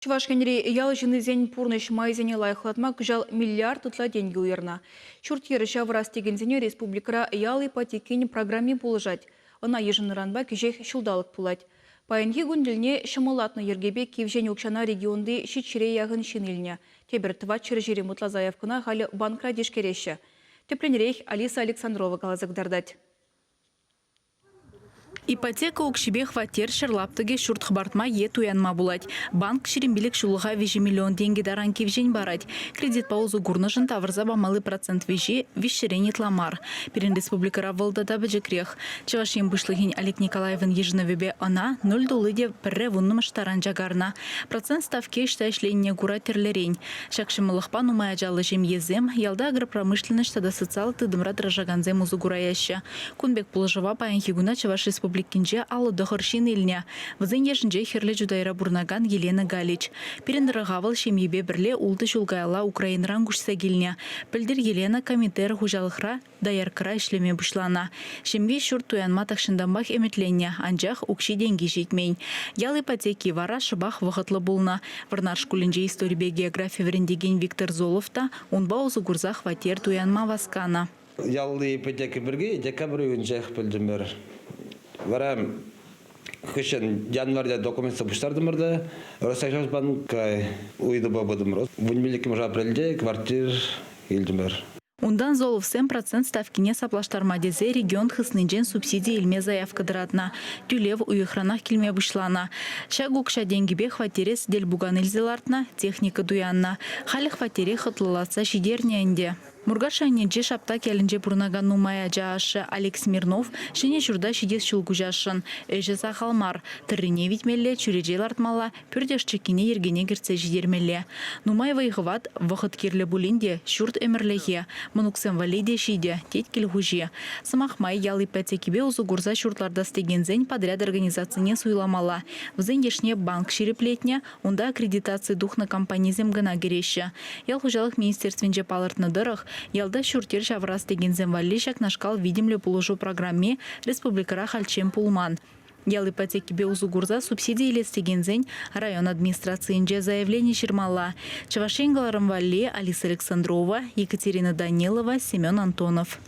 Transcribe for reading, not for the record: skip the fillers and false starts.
Чувашкенре ял жинызен пурныш майзене лайықлатма күжал миллиард тұтла деньги уйырна. Шуртері шавырас тегензене республикара ял ипотекин программе болжать. Она ежыныранба күжех шулдалық пулать. Паянги гүнділіне шымылатны ергебе кевжен өкшана регионды шитшіре яғын шинеліне. Тебір тватчыр жері мұтла заявкына халі банкра дешкереші. Тепленерейх Алиса Александрова қалазагдардать. Ипотека укшибе хватер шерлаптыге шуртхбартма туянма булать. Банк шерембилик шулыға 5 миллион деньги даран кевжен барать. Кредит паузу гурнышын тавырзаба малый процент вежи вишеренит ламар. Перен республикара вылдада бәжекрех. Чавашем бышлыгин Олег Николаевын ежиновебе она 0 долыде пірре вунным штаран жагарна. Процент ставки штайшленне гура терлерень. Шакшымылықпан умая жалы жемьезем, ялда агропромышленность тада социал тыдымра дражаганзем узу гураяща. Кунбек пулжыва паянхигуна Чаваш республикинже алы дохыршин илне. Вызын ешінже херле жудайра бурнаган Елена Галич. Перендірғавыл шемьебе бірле улды жулгайла Украинран күшсе келне. Пілдір Елена комитер хужалықра даяркыра ішлеме бұшлана. Шембе шүр туянма тақшынданбақ эметленне, анжақ укши деньги жетмейн. Ял ипотеки вара шыбақ вғытлы болна. Варнар шкулінже историбе география верендеген Виктор Золовта, онба озы гурза хватер туянма васкана. Ял ипотеки бірге, декабрь үйінжех пілдімір. Варам кышын январда документы бұштардымырды. Россельхозбанк уйды бабыдымыр. Вунмелікі мұжа апрельде квартир елдімір. Ундан Золов 7% ставкине саплаштарма дезе регион хыснынжен субсидии илме заявка дыратна. Тюлев уйхранах килме бұшлана. Шагукша денгибе хватерес дель буган илзелартна, техника дуянна. Халі хватере хытлылатса шидерненде. Мургашане же шапта келінже бұрнаган нумая жаашы Олег Смирнов шыне журда шидес шулгу жашын. Эжі сақалмар. Тіррине витмелле, чүрежел артмала, пүрдеш чекине ергене кірце жидермелле. Нумай вайғыват вақыт керлі бұлінде шурт өмірлеге. Мұнуксен валиде шиде, тет келгуже. Сымақмай ял ипотекебе узу гурза шуртларда стегензен подряд организацияне суйламала. Взен ешне банк шереплетне, онда аккредитация духна компанизм гына кереші. Ял хужалық министерственже палыртны дырық, ялда шуртер шаврас тегензен валлешак нашкал видимле положу программе республикара хальчем пулман. Ял ипотекебе узу гурза субсидии лестегензен район администрациинже заявление шермала. Чавашенгаларым валле Алиса Александрова, Екатерина Данилова, Семен Антонов.